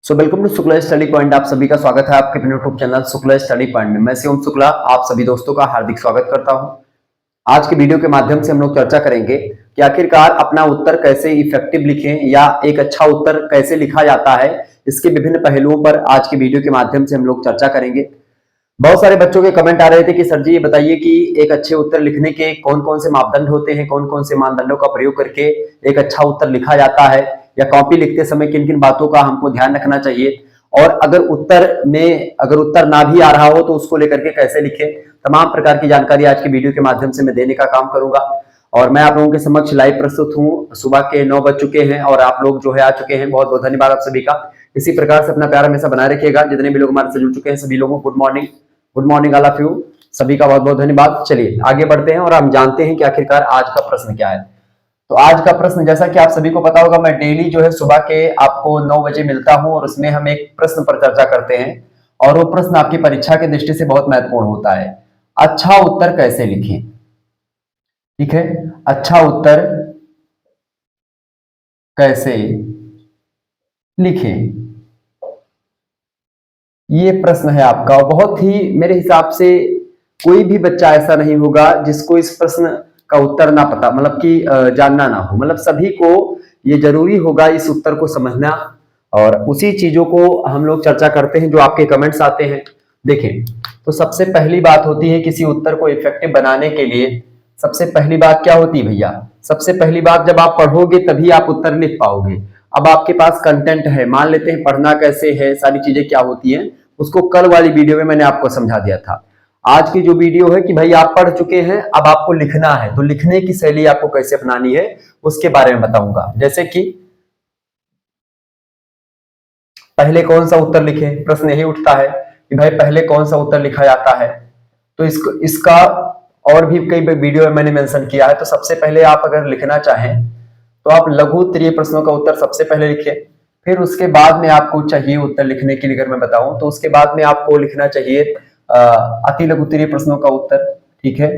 Welcome to Shukla study point. आप सभी का स्वागत है आपके अपने YouTube channel Shukla study point में। मैं शिवम शुक्ला आप सभी दोस्तों का हार्दिक स्वागत करता हूं। आज के वीडियो के माध्यम से हम लोग चर्चा करेंगे कि आखिरकार अपना उत्तर कैसे इफेक्टिव लिखें या एक अच्छा उत्तर कैसे लिखा जाता है। इसके विभिन्न पहलुओं पर आज के वीडियो के माध्यम से हम लोग चर्चा करेंगे। बहुत सारे बच्चों के कमेंट आ रहे थे कि सर जी ये बताइए कि एक अच्छे उत्तर लिखने के कौन कौन से मापदंड होते हैं, कौन कौन से मानदंडों का प्रयोग करके एक अच्छा उत्तर लिखा जाता है, या कॉपी लिखते समय किन किन बातों का हमको ध्यान रखना चाहिए, और अगर उत्तर ना भी आ रहा हो तो उसको लेकर के कैसे लिखें। तमाम प्रकार की जानकारी आज के वीडियो के माध्यम से मैं देने का काम करूंगा। और मैं आप लोगों के समक्ष लाइव प्रस्तुत हूं। सुबह के 9 बज चुके हैं और आप लोग जो है आ चुके हैं। बहुत बहुत धन्यवाद आप सभी का। इसी प्रकार से अपना प्यार हमेशा बनाए रखिएगा। जितने भी लोग हमारे से जुड़ चुके हैं सभी लोगों को good morning all of you. सभी का बहुत बहुत धन्यवाद। चलिए आगे बढ़ते हैं और हम जानते हैं कि आखिरकार आज का प्रश्न क्या है। तो आज का प्रश्न, जैसा कि आप सभी को पता होगा, मैं डेली जो है सुबह के आपको 9 बजे मिलता हूं और उसमें हम एक प्रश्न पर चर्चा करते हैं और वो प्रश्न आपकी परीक्षा की दृष्टि से बहुत महत्वपूर्ण होता है। अच्छा उत्तर कैसे लिखें। ठीक है, अच्छा उत्तर कैसे लिखें, ये प्रश्न है आपका। बहुत ही मेरे हिसाब से कोई भी बच्चा ऐसा नहीं होगा जिसको इस प्रश्न का उत्तर ना पता, मतलब कि जानना ना हो। मतलब सभी को ये जरूरी होगा इस उत्तर को समझना, और उसी चीजों को हम लोग चर्चा करते हैं जो आपके कमेंट्स आते हैं। देखें, तो सबसे पहली बात होती है किसी उत्तर को इफेक्टिव बनाने के लिए सबसे पहली बात क्या होती है भैया। सबसे पहली बात, जब आप पढ़ोगे तभी आप उत्तर लिख पाओगे। अब आपके पास कंटेंट है, मान लेते हैं पढ़ना कैसे है, सारी चीजें क्या होती हैं, उसको कल वाली वीडियो में मैंने आपको समझा दिया था। आज की जो वीडियो है कि भाई आप पढ़ चुके हैं, अब आपको लिखना है, तो लिखने की शैली आपको कैसे अपनानी है उसके बारे में बताऊंगा। जैसे कि पहले कौन सा उत्तर लिखें, प्रश्न यही उठता है कि भाई पहले कौन सा उत्तर लिखा जाता है। तो इसका और भी कई वीडियो में मैंने मेंशन किया है। तो सबसे पहले आप अगर लिखना चाहें तो आप लघु उत्तरीय प्रश्नों का उत्तर सबसे पहले लिखिए। फिर उसके बाद में आपको चाहिए उत्तर लिखने के लिए, अगर मैं बताऊं तो उसके बाद में आपको लिखना चाहिए अति लघु उत्तरीय प्रश्नों का उत्तर। ठीक है,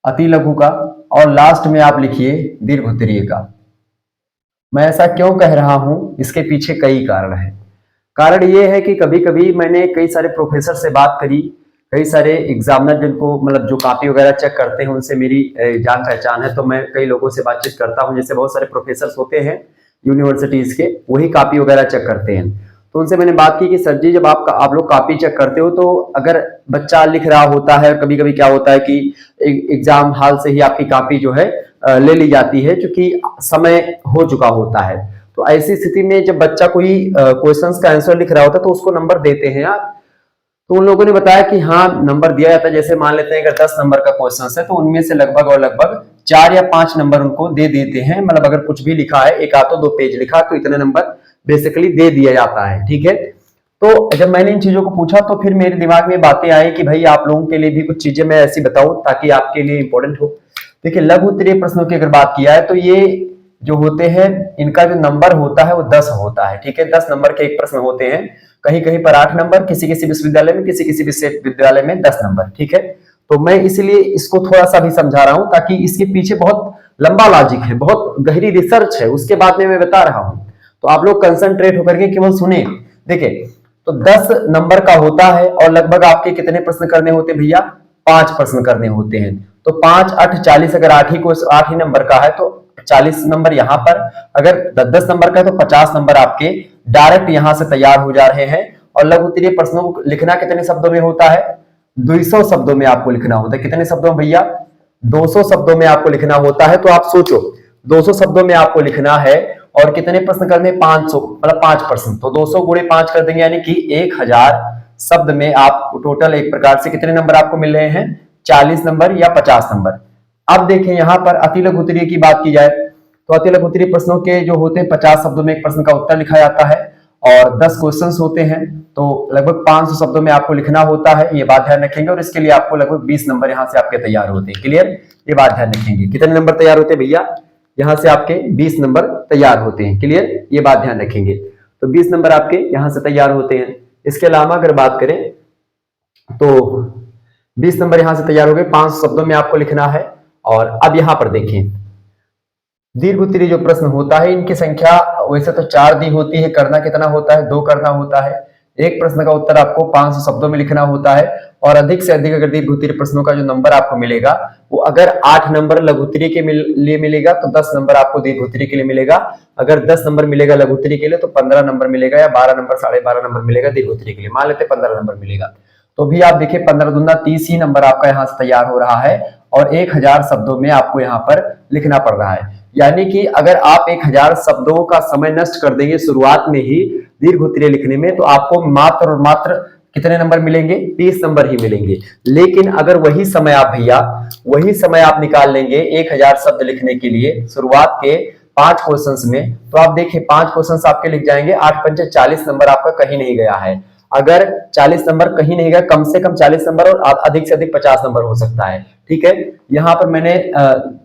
अति लघु का, और लास्ट में आप लिखिए दीर्घ उत्तरीय का। मैं ऐसा क्यों कह रहा हूं, इसके पीछे कई कारण हैं। कारण ये है कि कभी कभी मैंने कई सारे प्रोफेसर से बात करी, कई सारे एग्जामिनर जिनको मतलब जो कॉपी वगैरह चेक करते हैं उनसे मेरी जान पहचान है, तो मैं कई लोगों से बातचीत करता हूं। जैसे बहुत सारे प्रोफेसर होते हैं यूनिवर्सिटीज के, वही कॉपी वगैरह चेक करते हैं। तो उनसे मैंने बात की कि सर जी जब आप लोग कॉपी चेक करते हो तो अगर बच्चा लिख रहा होता है, कभी कभी क्या होता है कि एग्जाम हॉल से ही आपकी कॉपी जो है ले ली जाती है क्योंकि समय हो चुका होता है। तो ऐसी स्थिति में जब बच्चा कोई क्वेश्चंस का आंसर लिख रहा होता है तो उसको नंबर देते हैं आप। तो उन लोगों ने बताया कि हाँ नंबर दिया जाता है। जैसे मान लेते हैं अगर 10 नंबर का क्वेश्चन है तो उनमें से लगभग 4 या 5 नंबर उनको दे देते हैं। मतलब अगर कुछ भी लिखा है, एक आधो 2 पेज लिखा तो इतने नंबर बेसिकली दे दिया जाता है। ठीक है, तो जब मैंने इन चीजों को पूछा तो फिर मेरे दिमाग में बातें आई कि भाई आप लोगों के लिए भी कुछ चीजें मैं ऐसी बताऊं ताकि आपके लिए इंपॉर्टेंट हो। देखिए, लघु उत्तरीय प्रश्नों की अगर बात किया है तो ये जो होते हैं इनका जो नंबर होता है वो 10 होता है। ठीक है, 10 नंबर के एक प्रश्न होते हैं। कहीं कहीं पर 8 नंबर, किसी किसी विश्वविद्यालय में, किसी किसी विश्वविद्यालय में 10 नंबर। ठीक है, तो मैं इसलिए इसको थोड़ा सा भी समझा रहा हूं ताकि इसके पीछे बहुत लंबा लॉजिक है, बहुत गहरी रिसर्च है, उसके बाद में मैं बता रहा हूं। तो आप लोग कंसंट्रेट होकर के केवल सुने। देखिए, तो 10 नंबर का होता है और लगभग आपके कितने प्रश्न करने होते हैं भैया, 5 प्रश्न करने होते हैं। तो 5 8 40, अगर 8 ही नंबर का है तो 40 नंबर यहाँ पर, अगर 10 नंबर का है तो 50 नंबर आपके डायरेक्ट यहां से तैयार हो जा रहे हैं। और लघु उत्तरीय प्रश्नों को लिखना कितने शब्दों में होता है, 200 शब्दों में आपको लिखना होता है। कितने शब्दों में भैया, 200 शब्दों में आपको लिखना होता है। तो आप सोचो 200 शब्दों में आपको लिखना है और कितने प्रश्न करने, 500, मतलब 5 प्रश्न। तो 200 गुणे 5 कर देंगे यानी कि 1000 शब्द में आप टोटल एक प्रकार से कितने नंबर आपको मिल रहे हैं, 40 नंबर या 50 नंबर। अब देखें यहां पर अति लघु उत्तरीय की बात की जाए तो अति लघु उत्तरीय प्रश्नों के जो होते हैं 50 शब्दों में एक प्रश्न का उत्तर लिखा जाता है और 10 क्वेश्चंस होते हैं। तो लगभग 500 शब्दों में आपको लिखना होता है, ये बात ध्यान रखेंगे। और इसके लिए आपको लगभग 20 नंबर यहां से आपके तैयार होते हैं। क्लियर, ये बात ध्यान रखेंगे। कितने नंबर तैयार होते हैं भैया, यहां से आपके 20 नंबर तैयार होते हैं। क्लियर, ये बात ध्यान रखेंगे। तो 20 नंबर आपके यहां से तैयार होते हैं। इसके अलावा अगर बात करें तो 20 नंबर यहां से तैयार हो गए, 500 शब्दों में आपको लिखना है। और अब यहां पर देखें दीर्घ उत्तरीय जो प्रश्न होता है इनकी संख्या वैसे तो 4 दी होती है, करना कितना होता है, 2 करना होता है। एक प्रश्न का उत्तर आपको 500 शब्दों में लिखना होता है और अधिक से अधिक अगर दीर्घ उत्तरीय प्रश्नों का जो नंबर आपको मिलेगा वो अगर 8 नंबर लघु उत्तरीय के लिए मिलेगा तो 10 नंबर आपको दीर्घ उत्तरीय के लिए मिलेगा। अगर 10 नंबर मिलेगा लघु उत्तरीय के लिए तो 15 नंबर मिलेगा या 12 नंबर 12.5 नंबर मिलेगा दीर्घ उत्तरीय के लिए। मान लेते 15 नंबर मिलेगा तो भी आप देखिए 15 दूना 30 ही नंबर आपका यहाँ से तैयार हो रहा है और 1000 शब्दों में आपको यहाँ पर लिखना पड़ रहा है। यानी कि अगर आप 1000 शब्दों का समय नष्ट कर देंगे शुरुआत में ही दीर्घ उत्तरीय लिखने में तो आपको मात्र और मात्र कितने नंबर मिलेंगे, 30 नंबर ही मिलेंगे। लेकिन अगर वही समय आप निकाल लेंगे 1000 शब्द लिखने के लिए शुरुआत के 5 क्वेश्चंस में तो आप देखिए 5 क्वेश्चंस आपके लिख जाएंगे, 8 पंचे 40 नंबर आपका कहीं नहीं गया है। अगर 40 नंबर कहीं नहीं गया, कम से कम 40 नंबर और अधिक से अधिक 50 नंबर हो सकता है। ठीक है, यहाँ पर मैंने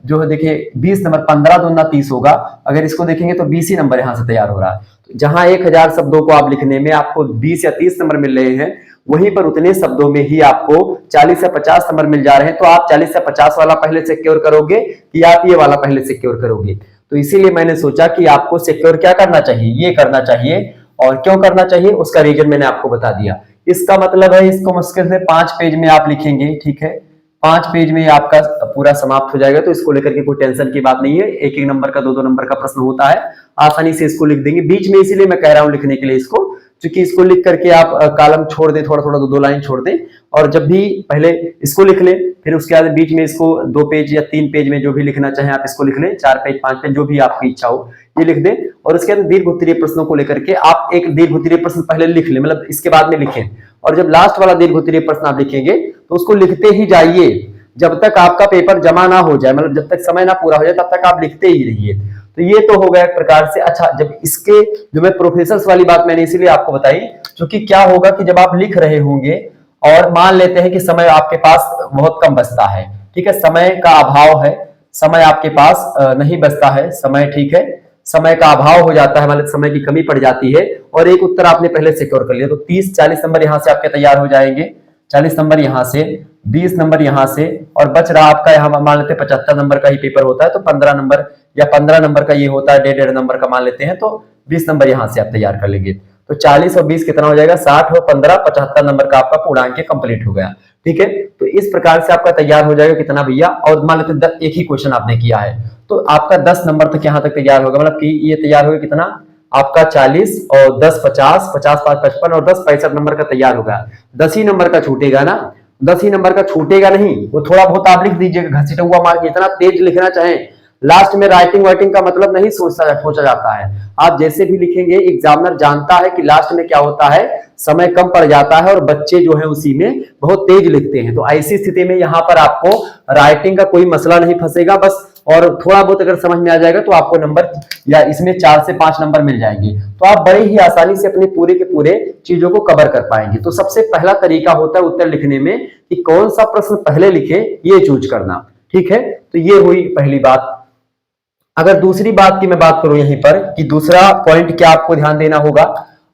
जो है देखिए 20 नंबर, 15 दूना 30 होगा, अगर इसको देखेंगे तो 20 ही नंबर यहाँ से तैयार हो रहा है। तो जहां 1000 शब्दों को आप लिखने में आपको 20 या 30 नंबर मिल रहे हैं वहीं पर उतने शब्दों में ही आपको 40 या 50 नंबर मिल जा रहे हैं। तो आप 40 या 50 वाला पहले सिक्योर करोगे कि आप ये वाला पहले सिक्योर करोगे? तो इसीलिए मैंने सोचा कि आपको सिक्योर क्या करना चाहिए, ये करना चाहिए। और क्यों करना चाहिए उसका रीजन मैंने आपको बता दिया। इसका मतलब है इसको मुश्किल से 5 पेज में आप लिखेंगे। ठीक है, 5 पेज में आपका पूरा समाप्त हो जाएगा। तो इसको लेकर के कोई टेंशन की बात नहीं है। एक एक नंबर का 2-2 नंबर का प्रश्न होता है, आसानी से इसको लिख देंगे। बीच में इसीलिए मैं कह रहा हूं लिखने के लिए इसको, क्योंकि इसको लिख करके आप कॉलम छोड़ दें, थोड़ा थोड़ा 2-2 लाइन छोड़ दें और जब भी पहले इसको लिख लें फिर उसके बाद बीच में इसको 2 पेज या 3 पेज में जो भी लिखना चाहें आप इसको लिख लें, 4 पेज 5 पेज जो भी आपकी इच्छा हो ये लिख दें। और उसके बाद दीर्घ उत्तरीय प्रश्नों को लेकर के आप एक दीर्घ उत्तरीय प्रश्न पहले लिख लें, मतलब इसके बाद में लिखें। और जब लास्ट वाला दीर्घ उत्तरीय प्रश्न आप लिखेंगे तो उसको लिखते ही जाइए जब तक आपका पेपर जमा ना हो जाए, मतलब जब तक समय ना पूरा हो जाए तब तक आप लिखते ही रहिए। तो ये तो हो गया एक प्रकार से। अच्छा, जब इसके जो मैं प्रोफेसर्स वाली बात मैंने इसीलिए आपको बताई क्योंकि क्या होगा कि जब आप लिख रहे होंगे और मान लेते हैं कि समय आपके पास बहुत कम बचता है, ठीक है, समय का अभाव है, समय आपके पास नहीं बचता है समय, ठीक है, समय का अभाव हो जाता है, मतलब समय की कमी पड़ जाती है और एक उत्तर आपने पहले सिक्योर कर लिया तो 30-40 नंबर यहां से आपके तैयार हो जाएंगे, 40 नंबर यहां से, 20 नंबर यहां से और बच रहा आपका यहां मान लेते हैं 75 नंबर का ही पेपर होता है तो 15 नंबर या 15 नंबर का ये होता है, 1.5 नंबर का मान लेते हैं तो 20 नंबर यहां से आप तैयार कर लेंगे। तो 40 और 20 कितना हो जाएगा, 60 और 15 75 नंबर का आपका पूर्णांक कंप्लीट हो गया। ठीक है, तो इस प्रकार से आपका तैयार हो जाएगा कितना भैया, और मान लेते हैं एक ही क्वेश्चन आपने किया है तो आपका 10 नंबर तक यहां तक तैयार होगा, मतलब कि ये तैयार होगा कितना आपका 40 और 10 50, 50 5 55 और 10 65 नंबर का तैयार होगा। 10 ही नंबर का छूटेगा ना, 10 ही नंबर का छूटेगा नहीं, वो थोड़ा बहुत आप लिख दीजिएगा, घसीटा हुआ मार्क, इतना तेज लिखना चाहें लास्ट में राइटिंग वाइटिंग का मतलब नहीं सोचा जाता है। आप जैसे भी लिखेंगे एग्जामिनर जानता है कि लास्ट में क्या होता है, समय कम पड़ जाता है और बच्चे जो है उसी में बहुत तेज लिखते हैं। तो ऐसी स्थिति में यहाँ पर आपको राइटिंग का कोई मसला नहीं फंसेगा, बस और थोड़ा बहुत अगर समझ में आ जाएगा तो आपको नंबर या इसमें 4 से 5 नंबर मिल जाएंगे। तो आप बड़े ही आसानी से अपने पूरे के पूरे चीजों को कवर कर पाएंगे। तो सबसे पहला तरीका होता है उत्तर लिखने में कि कौन सा प्रश्न पहले लिखे ये चूज करना। ठीक है, तो ये हुई पहली बात। अगर दूसरी बात की मैं बात करूं यहीं पर कि दूसरा पॉइंट क्या आपको ध्यान देना होगा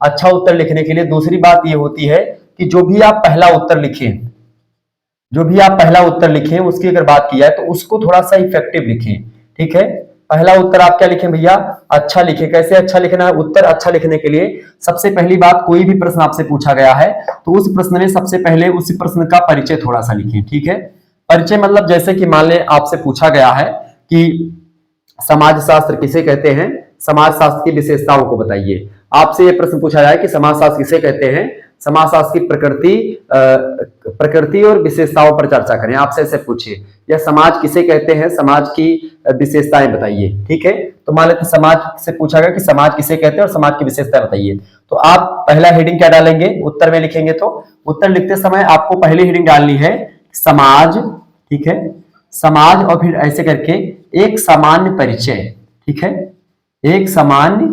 अच्छा उत्तर लिखने के लिए, दूसरी बात ये होती है कि जो भी आप पहला उत्तर लिखें उसकी अगर बात की जाए तो उसको थोड़ा सा इफेक्टिव लिखें। ठीक है, पहला उत्तर आप क्या लिखें भैया, अच्छा लिखें। कैसे अच्छा लिखना है, उत्तर अच्छा लिखने के लिए सबसे पहली बात, कोई भी प्रश्न आपसे पूछा गया है तो उस प्रश्न में सबसे पहले उस प्रश्न का परिचय थोड़ा सा लिखें। ठीक है, परिचय मतलब जैसे कि मान लें आपसे पूछा गया है कि समाजशास्त्र किसे कहते हैं, समाजशास्त्र की विशेषताओं को बताइए। आपसे यह प्रश्न पूछा जाए कि समाजशास्त्र किसे कहते हैं, समाजशास्त्र की प्रकृति और विशेषताओं पर चर्चा करें, आपसे ऐसे पूछिए। या समाज किसे कहते हैं, समाज की विशेषताएं बताइए। ठीक है, तो मान लेते समाज से पूछा गया कि समाज किसे कहते हैं और समाज की विशेषताएं बताइए। तो आप पहला हेडिंग क्या डालेंगे, उत्तर में लिखेंगे तो उत्तर लिखते समय आपको पहली हेडिंग डालनी है समाज। ठीक है, समाज और फिर ऐसे करके एक सामान्य परिचय। ठीक है, एक सामान्य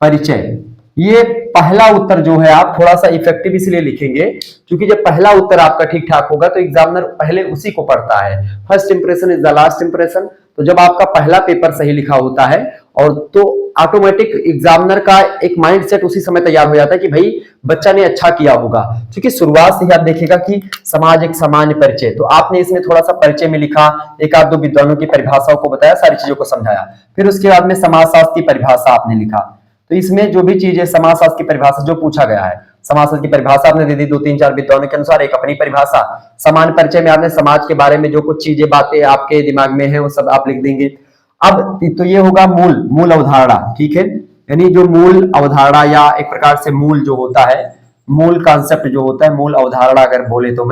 परिचय। ये पहला उत्तर जो है आप थोड़ा सा इफेक्टिव इसलिए लिखेंगे क्योंकि जब पहला उत्तर आपका ठीक ठाक होगा तो एग्जामिनर पहले उसी को पढ़ता है। First impression is the last impression. तो जब आपका पहला पेपर सही लिखा होता है और तो ऑटोमेटिक एग्जामिनर का एक माइंडसेट उसी समय तैयार हो जाता है कि भाई बच्चा ने अच्छा किया होगा। क्योंकि शुरुआत से ही आप देखिएगा कि समाज एक सामान्य परिचय, तो आपने इसमें थोड़ा सा परिचय में लिखा, एक आध दो विद्वानों की परिभाषाओं को बताया, सारी चीजों को समझाया, फिर उसके बाद में समाजशास्त्र की परिभाषा आपने लिखा। तो इसमें जो भी चीज है समाजशास्त्र की परिभाषा जो पूछा गया है, समाजशास्त्र की परिभाषा आपने दे दी दो तीन चार विद्वानों के अनुसार, एक अपनी परिभाषा। सामान्य परिचय में आपने समाज के बारे में जो कुछ चीजें बातें आपके दिमाग में है वो सब आप लिख देंगे। अब तो ये होगा मूल अवधारणा, ठीक है, यानी जो मूल अवधारणा या एक प्रकार से मूल जो होता है, मूल कॉन्सेप्ट जो होता है, मूल अवधारणा अगर बोले तो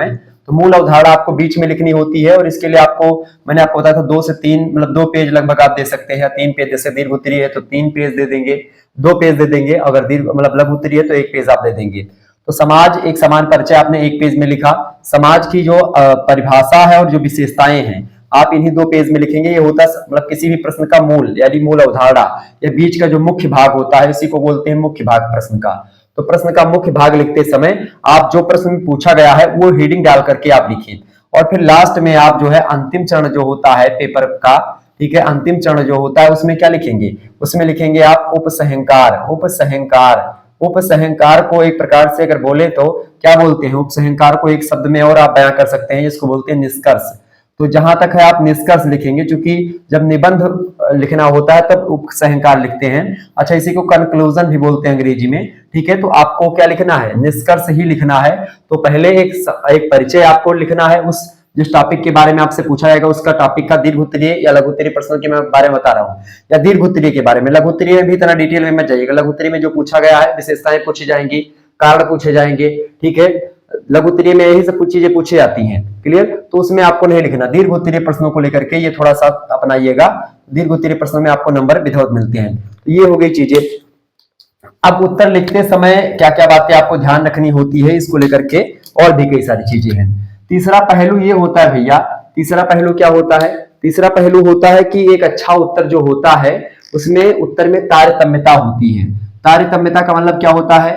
मूल अवधारणा आपको बीच में लिखनी होती है। और इसके लिए आपको मैंने आपको बताया था 2 से 3 मतलब 2 पेज लगभग आप दे सकते हैं, 3 पेज, जैसे दीर्घ उत्तरीय है तो 3 पेज दे देंगे, 2 पेज दे देंगे, अगर दीर्घ मतलब लघु उत्तरीय है तो 1 पेज आप दे देंगे। तो समाज एक समान परिचय आपने 1 पेज में लिखा, समाज की जो परिभाषा है और जो विशेषताएं हैं आप इन्हीं 2 पेज में लिखेंगे। ये होता है मतलब किसी भी प्रश्न का मूल यानी मूल अवधारणा, या बीच का जो मुख्य भाग होता है इसी को बोलते हैं मुख्य भाग प्रश्न का। तो प्रश्न का मुख्य भाग लिखते समय आप जो प्रश्न पूछा गया है वो हेडिंग डाल करके आप लिखिए, और फिर लास्ट में आप जो है अंतिम चरण जो होता है पेपर का, ठीक है, अंतिम चरण जो होता है उसमें क्या लिखेंगे, उसमें लिखेंगे आप उपसंहकार। उपसंहकार को एक प्रकार से अगर बोले तो क्या बोलते हैं, उपसंहकार को एक शब्द में और आप बयां कर सकते हैं, जिसको बोलते हैं निष्कर्ष। तो जहां तक है आप निष्कर्ष लिखेंगे, क्योंकि जब निबंध लिखना होता है तब उपसंहकार लिखते हैं। अच्छा, इसी को कंक्लूजन भी बोलते हैं अंग्रेजी में, ठीक है। तो आपको क्या लिखना है, निष्कर्ष ही लिखना है। तो पहले एक परिचय आपको लिखना है, उस जिस टॉपिक के बारे में आपसे पूछा जाएगा उसका टॉपिक का, दीर्घ उत्तरीय या लघु उत्तरीय प्रश्नों के मैं बारे में बता रहा हूँ, या दीर्घ उत्तरीय के बारे में। लघु उत्तरीय में भी इतना डिटेल में मत जाइएगा, लघु उत्तरीय में जो पूछा गया है विशेषताएं पूछी जाएंगी, कारण पूछे जाएंगे, ठीक है। लघु उत्तरीय में यही सब कुछ चीजें पूछी जाती हैं, क्लियर। तो उसमें आपको नहीं लिखना। दीर्घ उत्तरीय प्रश्नों को लेकर के ये थोड़ा सा अपनाइएगा, दीर्घ उत्तरीय प्रश्नों में आपको नंबर विदाउट मिलते हैं। तो ये हो गई चीजें। अब उत्तर लिखते समय क्या क्या बातें आपको ध्यान रखनी होती है इसको लेकर के और भी कई सारी चीजें हैं। तीसरा पहलू ये होता है भैया, तीसरा पहलू क्या होता है, तीसरा पहलू होता है कि एक अच्छा उत्तर जो होता है उसमें उत्तर में तारतम्यता होती है। तारतम्यता का मतलब क्या होता है,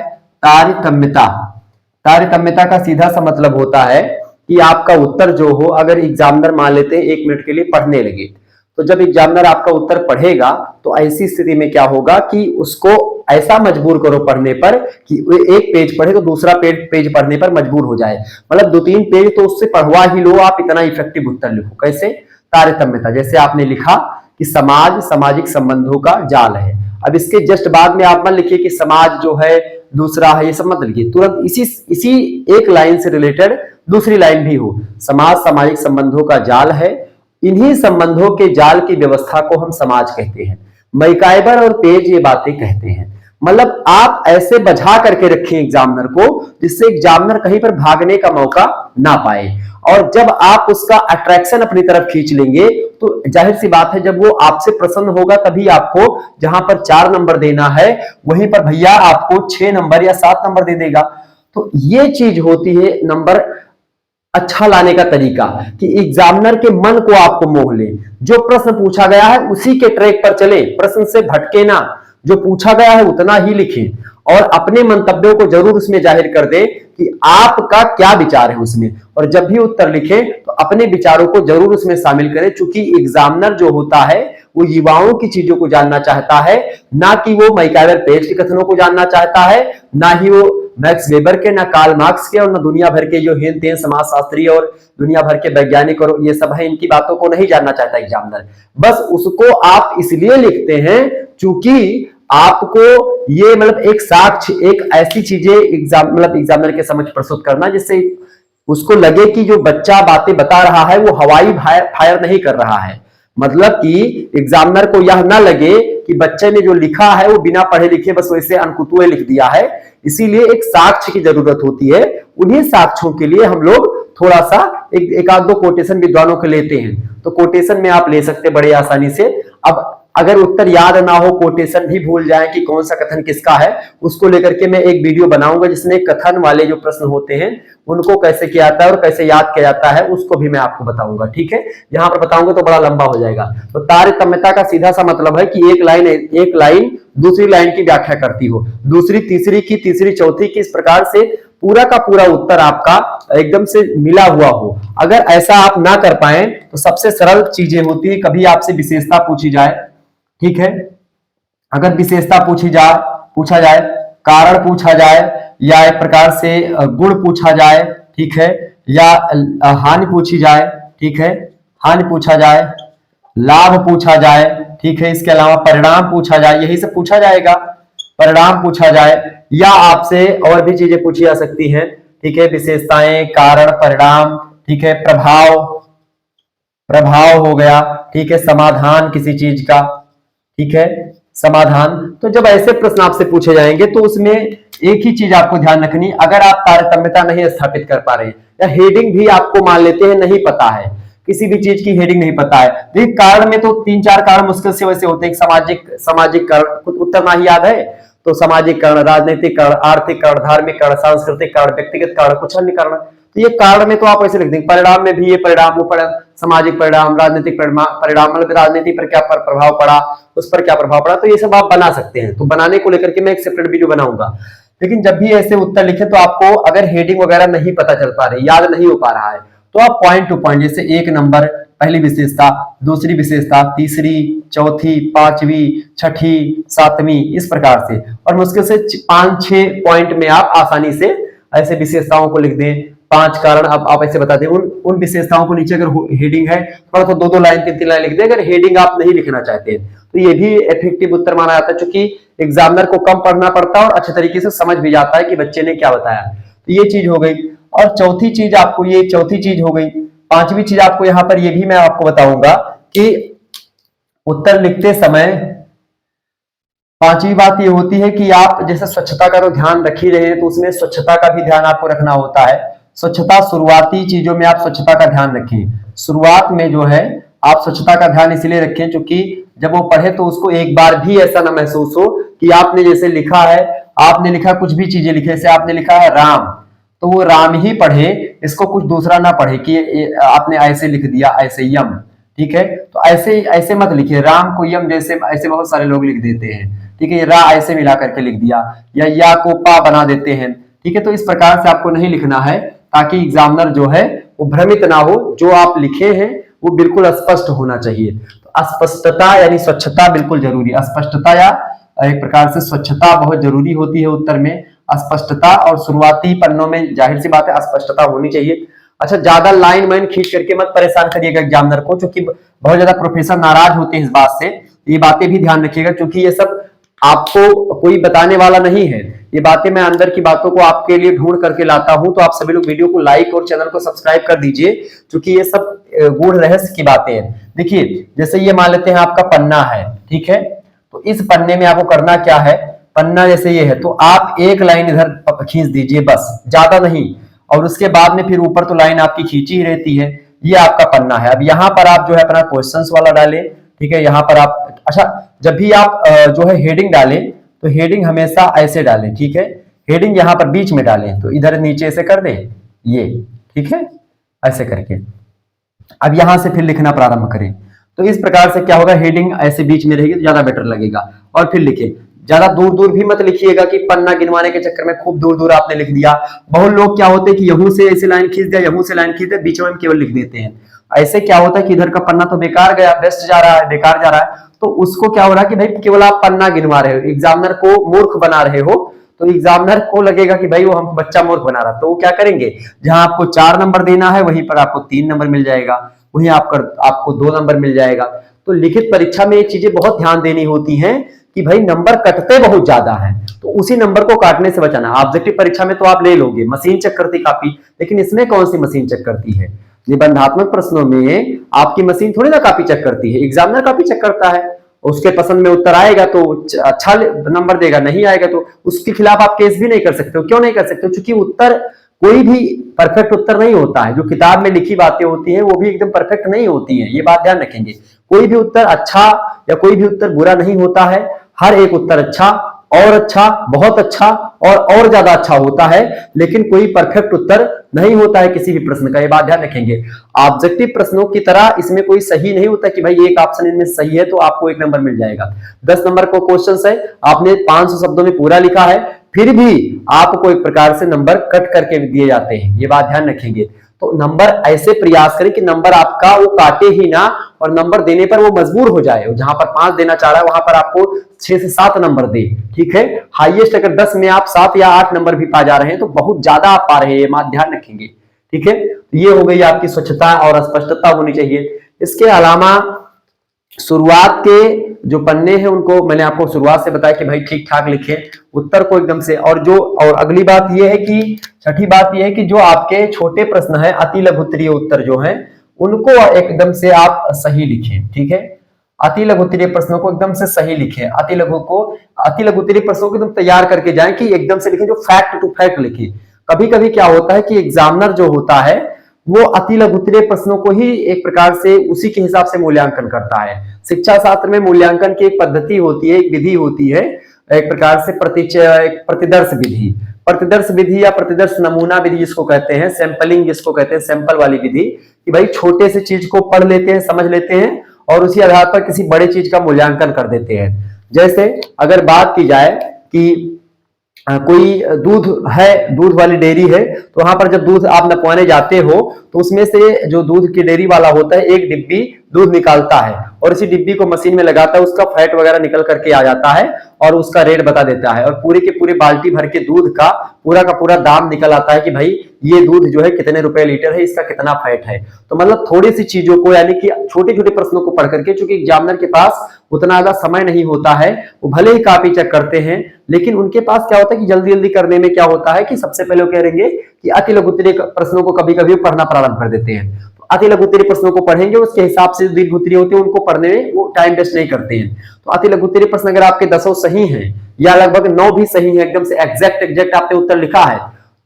तारतम्यता का सीधा सा मतलब होता है कि आपका उत्तर जो हो, अगर एग्जामिनर मान लेते हैं 1 मिनट के लिए पढ़ने लगे, तो जब एग्जामिनर आपका उत्तर पढ़ेगा तो ऐसी स्थिति में क्या होगा कि उसको ऐसा मजबूर करो पढ़ने पर कि वो 1 पेज पढ़े तो दूसरा पेज पढ़ने पर मजबूर हो जाए, मतलब 2-3 पेज तो उससे पढ़वा ही लो आप, इतना इफेक्टिव उत्तर लिखो। कैसे, तारतम्यता, जैसे आपने लिखा कि समाज सामाजिक संबंधों का जाल है, अब इसके जस्ट बाद में आप मत लिखिए कि समाज जो है दूसरा है, ये सब मत लिखिए, तुरंत इसी एक लाइन से रिलेटेड दूसरी लाइन भी हो, समाज सामाजिक संबंधों का जाल है, इन्हीं संबंधों के जाल की व्यवस्था को हम समाज कहते हैं। मैकाइबर और पेज ये बातें कहते हैं। मतलब आप ऐसे बझा करके रखें एग्जामिनर को जिससे एग्जामिनर कहीं पर भागने का मौका ना पाए, और जब आप उसका अट्रैक्शन अपनी तरफ खींच लेंगे तो जाहिर सी बात है जब वो आपसे प्रसन्न होगा तभी आपको जहां पर 4 नंबर देना है वहीं पर भैया आपको 6 नंबर या 7 नंबर दे देगा। तो ये चीज होती है नंबर अच्छा लाने का तरीका, कि एग्जामिनर के मन को आपको मोह ले, जो प्रश्न पूछा गया है उसी के ट्रैक पर चले, प्रश्न से भटके ना, जो पूछा गया है उतना ही लिखें और अपने मंतव्यों को जरूर उसमें जाहिर कर दे कि आपका क्या विचार है उसमें, और जब भी उत्तर लिखें तो अपने विचारों को जरूर उसमें शामिल करें, क्योंकि एग्जामिनर जो होता है वो युवाओं की चीजों को जानना चाहता है, ना कि वो मैकाइवर पेज के कथनों को जानना चाहता है, ना ही वो मैक्स वेबर के, ना कार्ल मार्क्स के, और ना दुनिया भर के जो हेन तेन समाजशास्त्री और दुनिया भर के वैज्ञानिक और ये सब है, इनकी बातों को नहीं जानना चाहता एग्जामिनर। बस उसको आप इसलिए लिखते हैं क्योंकि आपको ये मतलब एक साक्ष्य, एक ऐसी चीजें एग्जामिनर के समक्ष प्रस्तुत करना जिससे उसको लगे कि जो बच्चा बातें बता रहा है वो हवाई फायर नहीं कर रहा है, मतलब कि एग्जामिनर को यह ना लगे कि बच्चे ने जो लिखा है वो बिना पढ़े लिखे बस वैसे अनकुतुए लिख दिया है। इसीलिए एक साक्ष्य की जरूरत होती है, उन्हीं साक्ष्यों के लिए हम लोग थोड़ा सा एक आध दो कोटेशन विद्वानों के लेते हैं, तो कोटेशन में आप ले सकते बड़े आसानी से। अब अगर उत्तर याद ना हो, कोटेशन भी भूल जाए कि कौन सा कथन किसका है, उसको लेकर के मैं एक वीडियो बनाऊंगा जिसमें कथन वाले जो प्रश्न होते हैं उनको कैसे किया जाता है और कैसे याद किया जाता है उसको भी मैं आपको बताऊंगा, ठीक है। यहाँ पर बताऊंगा तो बड़ा लंबा हो जाएगा। तो तारतम्यता का सीधा सा मतलब है कि एक लाइन दूसरी लाइन की व्याख्या करती हो, दूसरी तीसरी की, तीसरी चौथी की, इस प्रकार से पूरा का पूरा उत्तर आपका एकदम से मिला हुआ हो। अगर ऐसा आप ना कर पाए तो सबसे सरल चीजें होती है, कभी आपसे विशेषता पूछी जाए, ठीक है, अगर विशेषता पूछा जाए, कारण पूछा जाए, या एक प्रकार से गुण पूछा जाए, ठीक है, या हानि पूछी जाए, ठीक है, हानि पूछा जाए, लाभ पूछा जाए, ठीक है, इसके अलावा परिणाम पूछा जाए, यही सब पूछा जाएगा। परिणाम पूछा जाए, या आपसे और भी चीजें पूछी जा सकती हैं, ठीक है, विशेषताएं, कारण, परिणाम, ठीक है, प्रभाव हो गया, ठीक है, समाधान किसी चीज का, ठीक है, समाधान। तो जब ऐसे प्रश्न आपसे पूछे जाएंगे तो उसमें एक ही चीज आपको ध्यान रखनी, अगर आप तारतम्यता नहीं स्थापित कर पा रहे या हेडिंग भी आपको मान लेते हैं नहीं पता है, किसी भी चीज की हेडिंग नहीं पता है, देखिए कारण में तो 3-4 कारण मुश्किल से वैसे होते हैं, सामाजिक कारण, कुछ उत्तर ना ही याद है तो सामाजिक कारण, राजनीतिक कारण, आर्थिक कारण, धार्मिक कारण, सांस्कृतिक कारण, व्यक्तिगत कारण, कुछ अन्य कारण। तो ये कारण में तो आप ऐसे लिख देंगे, परिणाम में भी ये परिणाम, वो परिणाम, सामाजिक परिणाम, राजनीतिक परिणाम, मतलब राजनीति पर क्या प्रभाव पड़ा, उस पर क्या प्रभाव पड़ा, तो ये सब आप बना सकते हैं। तो बनाने को लेकर के मैं एक सेपरेट वीडियो बनाऊंगा। लेकिन जब भी ऐसे उत्तर लिखे तो आपको अगर हेडिंग वगैरह नहीं पता चल पा रही, याद नहीं हो पा रहा है, तो आप पॉइंट टू पॉइंट, जैसे 1 नंबर पहली विशेषता, दूसरी विशेषता, तीसरी, चौथी, पांचवी, छठी, सातवीं, इस प्रकार से, और मुश्किल से 5-6 पॉइंट में आप आसानी से ऐसे विशेषताओं को लिख दें। 5 कारण आप ऐसे बता दें, उन विशेषताओं को नीचे अगर हेडिंग है थोड़ा तो 2-2 लाइन 3-3 लाइन लिख दें। अगर हेडिंग आप नहीं लिखना चाहते हैं तो ये भी इफेक्टिव उत्तर माना जाता है, क्योंकि एग्जामिनर को कम पढ़ना पड़ता है और अच्छे तरीके से समझ भी जाता है कि बच्चे ने क्या बताया। तो ये चीज हो गई। और चौथी चीज आपको, ये चौथी चीज हो गई। पांचवी चीज आपको यहाँ पर ये भी मैं आपको बताऊंगा कि उत्तर लिखते समय पांचवी बात ये होती है कि आप जैसे स्वच्छता का तो ध्यान रख ही रहे हैं, तो उसमें स्वच्छता का भी ध्यान आपको रखना होता है। स्वच्छता, शुरुआती चीजों में आप स्वच्छता का ध्यान रखें। शुरुआत में जो है आप स्वच्छता का ध्यान इसलिए रखें क्योंकि जब वो पढ़े तो उसको एक बार भी ऐसा ना महसूस हो कि आपने जैसे लिखा है, आपने लिखा कुछ भी चीजें लिखे, जैसे आपने लिखा है राम, तो वो राम ही पढ़े, इसको कुछ दूसरा ना पढ़े कि आपने ऐसे लिख दिया, ऐसे यम, ठीक है। तो ऐसे मत लिखिए, राम को यम जैसे ऐसे बहुत सारे लोग लिख देते हैं, ठीक है, रा ऐसे मिला करके लिख दिया, या को पा बना देते हैं, ठीक है। तो इस प्रकार से आपको नहीं लिखना है ताकि एग्जामिनर जो है वो भ्रमित ना हो, जो आप लिखे हैं वो बिल्कुल स्पष्ट होना चाहिए। तो स्पष्टता यानी स्वच्छता बिल्कुल जरूरी, स्पष्टता या एक प्रकार से स्वच्छता बहुत जरूरी होती है उत्तर में। स्पष्टता, और शुरुआती पन्नों में जाहिर सी बात है स्पष्टता होनी चाहिए। अच्छा, ज्यादा लाइन वाइन खींच करके मत परेशान करिएगा एग्जामिनर को, क्योंकि बहुत ज्यादा प्रोफेसर नाराज होते हैं इस बात से। ये बातें भी ध्यान रखिएगा, क्योंकि ये सब आपको कोई बताने वाला नहीं है, ये बातें मैं अंदर की बातों को आपके लिए ढूंढ करके लाता हूं। तो आप सभी लोग वीडियो को लाइक और चैनल को सब्सक्राइब कर दीजिए, क्योंकि ये सब गूढ़ रहस्य की बातें हैं। देखिए, जैसे ये मान लेते हैं आपका पन्ना है, ठीक है, तो इस पन्ने में आपको करना क्या है, पन्ना जैसे ये है तो आप एक लाइन इधर खींच दीजिए, बस, ज्यादा नहीं, और उसके बाद में फिर ऊपर तो लाइन आपकी खींची ही रहती है। ये आपका पन्ना है। अब यहाँ पर आप जो है अपना क्वेश्चंस वाला डालें, ठीक है, यहाँ पर आप, अच्छा, जब भी आप जो है हेडिंग डालें तो हेडिंग हमेशा ऐसे डालें, ठीक है, हेडिंग यहाँ पर बीच में डालें, तो इधर नीचे ऐसे कर दें, ये, ठीक है, ऐसे करके अब यहां से फिर लिखना प्रारंभ करें। तो इस प्रकार से क्या होगा, हेडिंग ऐसे बीच में रहेगी तो ज्यादा बेटर लगेगा। और फिर लिखे, ज्यादा दूर दूर भी मत लिखिएगा कि पन्ना गिनवाने के चक्कर में खूब दूर दूर आपने लिख दिया। बहुत लोग क्या होते हैं कि यहूं से ऐसे लाइन खींच दिया, यहूं से लाइन खींच दिया, बीच में केवल लिख देते हैं। ऐसे क्या होता है कि इधर का पन्ना तो बेकार गया, वेस्ट जा रहा है, बेकार जा रहा है, तो उसको क्या हो रहा है कि भाई केवल आप पन्ना गिनवा रहे हो, एग्जामिनर को मूर्ख बना रहे हो। तो एग्जामिनर को लगेगा कि भाई वो हमको बच्चा मूर्ख बना रहा, तो वो क्या करेंगे, जहां आपको 4 नंबर देना है वहीं पर आपको 3 नंबर मिल जाएगा, वहीं आपको 2 नंबर मिल जाएगा। तो लिखित परीक्षा में ये चीजें बहुत ध्यान देनी होती हैं कि भाई नंबर कटते बहुत ज्यादा हैं, तो उसी नंबर को काटने से बचाना। ऑब्जेक्टिव परीक्षा में तो आप ले लोगे, मशीन चेक करती कापी, लेकिन इसमें कौन सी मशीन चेक करती है? निबंधात्मक प्रश्नों में आपकी मशीन थोड़ी ना कापी चेक करती है, एग्जामिनर कापी चेक करता है। उसके पसंद में उत्तर आएगा तो अच्छा नंबर देगा, नहीं आएगा तो उसके खिलाफ आप केस भी नहीं कर सकते हो। क्यों नहीं कर सकते हो? क्योंकि उत्तर कोई भी परफेक्ट उत्तर नहीं होता है। जो किताब में लिखी बातें होती हैं वो भी एकदम परफेक्ट नहीं होती हैं, ये बात ध्यान रखेंगे। कोई भी उत्तर अच्छा या कोई भी उत्तर बुरा नहीं होता है, हर एक उत्तर अच्छा और अच्छा, बहुत अच्छा और ज्यादा अच्छा होता है, लेकिन कोई परफेक्ट उत्तर नहीं होता है किसी भी प्रश्न का, ये बात ध्यान रखेंगे। ऑब्जेक्टिव प्रश्नों की तरह इसमें कोई सही नहीं होता कि भाई एक ऑप्शन इनमें सही है तो आपको 1 नंबर मिल जाएगा। 10 नंबर को क्वेश्चन है, आपने 500 शब्दों में पूरा लिखा है, फिर भी आपको एक प्रकार से नंबर कट करके दिए जाते हैं, ये बात ध्यान रखेंगे। तो नंबर ऐसे प्रयास करें कि नंबर आपका वो काटे ही ना, और नंबर देने पर वो मजबूर हो जाए। जहां पर 5 देना चाह रहा है वहां पर आपको 6 से 7 नंबर दे, ठीक है। हाईएस्ट अगर 10 में आप 7 या 8 नंबर भी पा जा रहे हैं तो बहुत ज्यादा आप पा रहे हैं, बात ध्यान रखेंगे, ठीक है। तो ये हो गई आपकी स्वच्छता और स्पष्टता होनी चाहिए। इसके अलावा शुरुआत के जो पन्ने हैं उनको मैंने आपको शुरुआत से बताया कि भाई ठीक ठाक लिखें उत्तर को एकदम से। और अगली बात यह है कि छठी बात यह है कि जो आपके छोटे प्रश्न है, अति लघु उत्तरीय उत्तर जो है, उनको एकदम से आप सही लिखें, ठीक है। अति लघु उत्तरीय प्रश्नों को एकदम से सही लिखें। अति लघु उत्तरीय प्रश्नों को एकदम तैयार करके जाएं कि एकदम से लिखें, जो फैक्ट टू फैक्ट लिखें। कभी कभी क्या होता है कि एग्जामिनर जो होता है वो अति लघु उत्तरीय प्रश्नों को ही एक प्रकार से उसी के हिसाब से मूल्यांकन करता है। शिक्षा शास्त्र में मूल्यांकन की एक पद्धति होती है, एक विधि होती है, एक प्रकार से प्रतिदर्श विधि, प्रतिदर्श विधि या प्रतिदर्श नमूना विधि जिसको कहते हैं, सैंपलिंग जिसको कहते हैं, सैंपल वाली विधि, कि भाई छोटे से चीज को पढ़ लेते हैं, समझ लेते हैं और उसी आधार पर किसी बड़े चीज का मूल्यांकन कर देते हैं। जैसे अगर बात की जाए कि कोई दूध है, दूध वाली डेयरी है, तो वहां पर जब दूध आप नपवाने जाते हो तो उसमें से जो दूध की डेयरी वाला होता है एक डिब्बी दूध निकालता है और इसी डिब्बी को मशीन में लगाता है, उसका फैट वगैरह निकल करके आ जाता है और उसका रेट बता देता है और पूरे के पूरे बाल्टी भर के दूध का पूरा दाम निकल आता है कि भाई ये दूध जो है कितने रुपए लीटर है, इसका कितना फैट है। तो मतलब थोड़ी सी चीजों को, यानी कि छोटे छोटे प्रश्नों को पढ़ करके, चूंकि एग्जामिनर के पास उतना ज्यादा समय नहीं होता है, वो भले ही कॉपी चेक करते हैं लेकिन उनके पास क्या होता है कि जल्दी जल्दी करने में क्या होता है कि सबसे पहले वो कहेंगे कि अति लघु उत्तरीय प्रश्नों को कभी कभी पढ़ना प्रारंभ कर देते हैं। तो अति लघु उत्तरीय प्रश्नों को पढ़ेंगे, उसके हिसाब से दीर्घ उत्तरीय होते हैं उनको पढ़ने में वो टाइम वेस्ट नहीं करते हैं। तो अति लघु उत्तरीय प्रश्न अगर आपके 10 सही हैं या लगभग 9 भी सही है, एकदम से एग्जैक्ट आपने उत्तर लिखा है,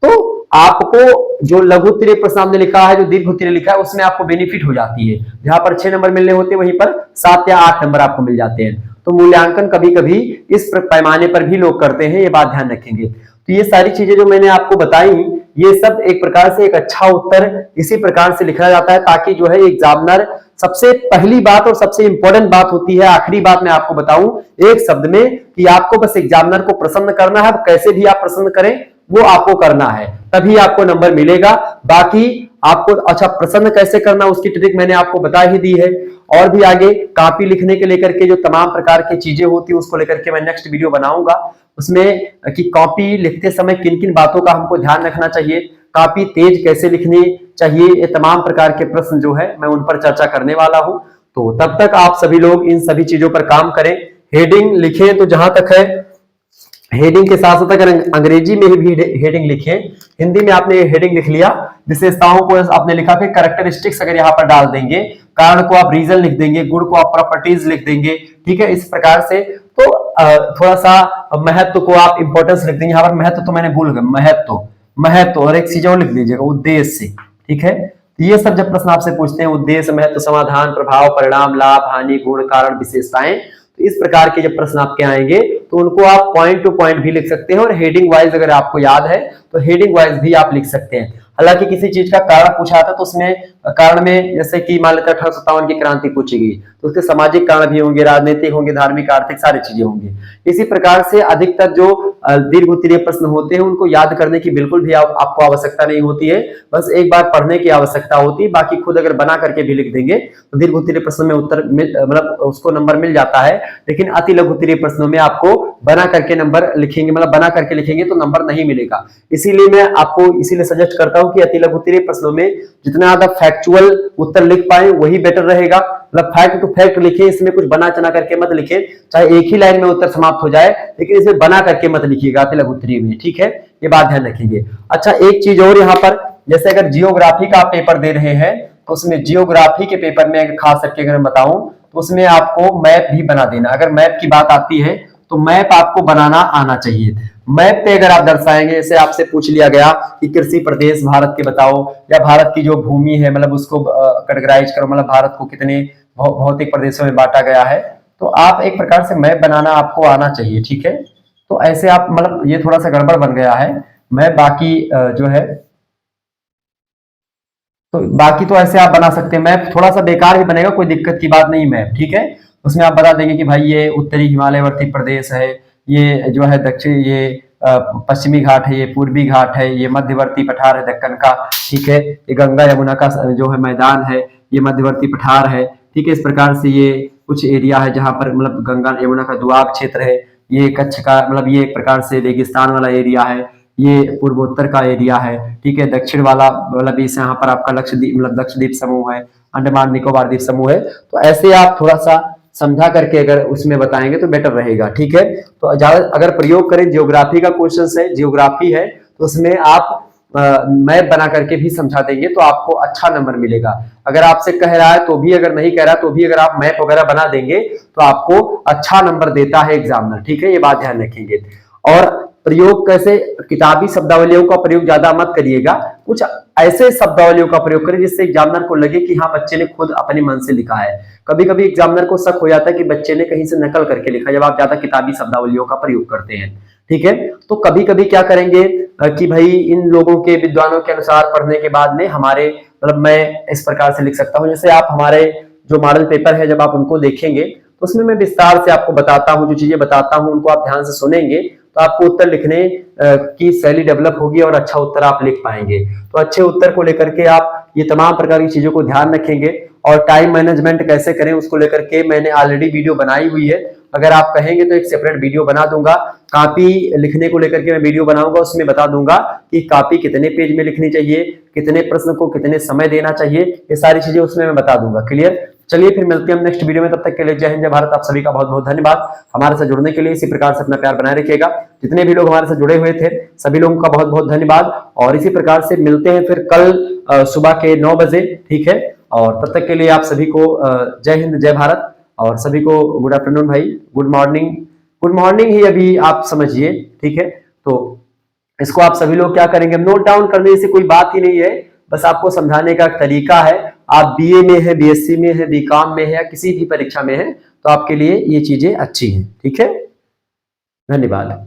तो आपको जो लघु उत्तरीय प्रश्न आपने लिखा है, जो दीर्घ उत्तरीय लिखा है, उसमें आपको बेनिफिट हो जाती है। जहां पर 6 नंबर मिलने होते हैं वहीं पर 7 या 8 नंबर आपको मिल जाते हैं। तो मूल्यांकन कभी कभी इस पैमाने पर भी लोग करते हैं, ये बात ध्यान रखेंगे। तो ये सारी चीजें जो मैंने आपको बताई, ये सब एक प्रकार से एक अच्छा उत्तर इसी प्रकार से लिखा जाता है ताकि जो है एग्जामिनर, सबसे पहली बात और सबसे इंपॉर्टेंट बात होती है, आखिरी बात मैं आपको बताऊं एक शब्द में, कि आपको बस एग्जामिनर को प्रसन्न करना है। कैसे भी आप प्रसन्न करें वो आपको करना है, तभी आपको नंबर मिलेगा। बाकी आपको अच्छा प्रसन्न कैसे करना उसकी ट्रिक मैंने आपको बता ही दी है। और भी आगे कॉपी लिखने के लेकर के जो तमाम प्रकार की चीजें होती है उसको लेकर के मैं नेक्स्ट वीडियो बनाऊंगा, उसमें कि कॉपी लिखते समय किन किन बातों का हमको ध्यान रखना चाहिए, कॉपी तेज कैसे लिखनी चाहिए, ये तमाम प्रकार के प्रश्न जो है मैं उन पर चर्चा करने वाला हूं। तो तब तक आप सभी लोग इन सभी चीजों पर काम करें। हेडिंग लिखें तो जहां तक है हेडिंग के साथ साथ अगर अंग्रेजी में भी हेडिंग लिखे, हिंदी में आपने हेडिंग लिख लिया, विशेषताओं को आपने लिखा, फिर कैरेक्टरिस्टिक्स अगर यहाँ पर डाल देंगे, कारण को आप रीजन लिख देंगे, गुण को आप प्रॉपर्टीज लिख देंगे, ठीक है, इस प्रकार से। तो थोड़ा सा महत्व को आप इंपॉर्टेंस लिख देंगे। यहाँ पर महत्व तो मैंने भूल गया, महत्व और एक चीज और लिख दीजिएगा, उद्देश्य, ठीक है। ये सब जब प्रश्न आपसे पूछते हैं, उद्देश्य, महत्व, समाधान, प्रभाव, परिणाम, लाभ, हानि, गुण, कारण, विशेषताएं, तो इस प्रकार के जब प्रश्न आपके आएंगे तो उनको आप पॉइंट टू पॉइंट भी लिख सकते हैं और हेडिंग वाइज अगर आपको याद है तो हेडिंग वाइज भी आप लिख सकते हैं। हालांकि किसी चीज का कारण पूछा था तो उसमें कारण में जैसे कि मान लेते 1857 की क्रांति पूछी गई तो उसके सामाजिक कारण भी होंगे, राजनीतिक होंगे, धार्मिक, आर्थिक, सारी चीजें होंगी। इसी प्रकार से अधिकतर जो दीर्घ उत्तरीय प्रश्न होते हैं उनको याद करने की बिल्कुल भी आपको आवश्यकता नहीं होती है, बस एक बार पढ़ने की आवश्यकता होती है। बाकी खुद अगर बना करके भी लिख देंगे तो दीर्घ उत्तरीय प्रश्न में उत्तर मतलब उसको नंबर मिल जाता है, लेकिन अति लघु उत्तरीय प्रश्नों में आपको बना करके नंबर लिखेंगे, मतलब बना करके लिखेंगे तो नंबर नहीं मिलेगा। इसीलिए मैं आपको इसीलिए सजेस्ट करता हूं कि अति लघु उत्तरीय प्रश्नों में जितना ज्यादा फैक्चुअल उत्तर लिख पाए वही बेटर रहेगा, मतलब फैक्ट टू फैक्ट लिखे, इसमें कुछ बना चना करके मत लिखे, चाहे एक ही लाइन में उत्तर समाप्त हो जाए लेकिन इसमें बना करके मत लिखिएगा अति लघु उत्तरीय में, ठीक है, ये बात ध्यान रखेंगे। अच्छा, एक चीज और यहाँ पर, जैसे अगर जियोग्राफी का आप पेपर दे रहे हैं तो उसमें जियोग्राफी के पेपर में खास करके अगर मैं बताऊं तो उसमें आपको मैप भी बना देना। अगर मैप की बात आती है तो मैप आपको बनाना आना चाहिए। मैप पे अगर आप दर्शाएंगे, जैसे आपसे पूछ लिया गया कि कृषि प्रदेश भारत के बताओ, या भारत की जो भूमि है मतलब उसको कैटेगराइज करो, मतलब भारत को कितने भौतिक प्रदेशों में बांटा गया है, तो आप एक प्रकार से मैप बनाना आपको आना चाहिए, ठीक है। तो ऐसे आप मतलब ये थोड़ा सा गड़बड़ बन गया है मैप, बाकी जो है तो बाकी तो ऐसे आप बना सकते हैं। मैप थोड़ा सा बेकार भी बनेगा, कोई दिक्कत की बात नहीं मैप, ठीक है। उसमें आप बता देंगे कि भाई ये उत्तरी हिमालयवर्ती प्रदेश है, ये जो है दक्षिण, ये पश्चिमी घाट है, ये पूर्वी घाट है, ये मध्यवर्ती पठार है दक्कन का, ठीक है। ये गंगा यमुना का जो है मैदान है, ये मध्यवर्ती पठार है, ठीक है। इस प्रकार से ये कुछ एरिया है जहां पर मतलब गंगा यमुना का दुआब क्षेत्र है। ये कच्छ का मतलब ये एक प्रकार से रेगिस्तान वाला एरिया है। ये पूर्वोत्तर का एरिया है, ठीक है। दक्षिण वाला मतलब इस यहाँ पर आपका लक्षद्वीप मतलब लक्षद्वीप समूह है, अंडमान निकोबार द्वीप समूह है। तो ऐसे आप थोड़ा सा समझा करके अगर उसमें बताएंगे तो बेटर रहेगा, ठीक है। तो ज्यादा अगर प्रयोग करें, जियोग्राफी का क्वेश्चन है, जियोग्राफी है तो उसमें आप मैप बना करके भी समझा देंगे तो आपको अच्छा नंबर मिलेगा। अगर आपसे कह रहा है तो भी, अगर नहीं कह रहा तो भी अगर आप मैप वगैरह बना देंगे तो आपको अच्छा नंबर देता है एग्जामिनर, ठीक है। ये बात ध्यान रखेंगे। और प्रयोग कैसे, किताबी शब्दावलियों का प्रयोग ज्यादा मत करिएगा, कुछ ऐसे शब्दावलियों का प्रयोग करें जिससे एग्जामिनर को लगे कि हाँ बच्चे ने खुद अपने मन से लिखा है। कभी कभी एग्जामिनर को शक हो जाता है कि बच्चे ने कहीं से नकल करके लिखा, जब आप ज्यादा किताबी शब्दावलियों का प्रयोग करते हैं, ठीक है। तो कभी कभी क्या करेंगे कि भाई इन लोगों के विद्वानों के अनुसार पढ़ने के बाद में हमारे मतलब मैं इस प्रकार से लिख सकता हूं। जैसे आप हमारे जो मॉडल पेपर है जब आप उनको देखेंगे तो उसमें मैं विस्तार से आपको बताता हूं, जो चीजें बताता हूं उनको आप ध्यान से सुनेंगे तो आपको उत्तर लिखने की शैली डेवलप होगी और अच्छा उत्तर आप लिख पाएंगे। तो अच्छे उत्तर को लेकर के आप ये तमाम प्रकार की चीजों को ध्यान रखेंगे। और टाइम मैनेजमेंट कैसे करें उसको लेकर के मैंने ऑलरेडी वीडियो बनाई हुई है, अगर आप कहेंगे तो एक सेपरेट वीडियो बना दूंगा। कॉपी लिखने को लेकर के मैं वीडियो बनाऊंगा, उसमें बता दूंगा कि कॉपी कितने पेज में लिखनी चाहिए, कितने प्रश्न को कितने समय देना चाहिए, ये सारी चीजें उसमें मैं बता दूंगा। क्लियर? चलिए फिर मिलते हैं हम नेक्स्ट वीडियो में, तब तक के लिए जय हिंद जय भारत। आप सभी का बहुत बहुत धन्यवाद हमारे साथ जुड़ने के लिए। इसी प्रकार से अपना प्यार बनाए रखिएगा। जितने भी लोग हमारे साथ जुड़े हुए थे सभी लोगों का बहुत बहुत धन्यवाद। और इसी प्रकार से मिलते हैं फिर कल सुबह के 9 बजे, ठीक है। और तब तक के लिए आप सभी को जय हिंद जय भारत और सभी को गुड आफ्टरनून भाई, गुड मॉर्निंग। गुड मॉर्निंग ही अभी आप समझिए, ठीक है। तो इसको आप सभी लोग क्या करेंगे, नोट डाउन करने से कोई बात ही नहीं है, बस आपको समझाने का तरीका है। आप बीए में है, बीएससी में है, बीकॉम में है या किसी भी परीक्षा में है तो आपके लिए ये चीजें अच्छी हैं, ठीक है। धन्यवाद।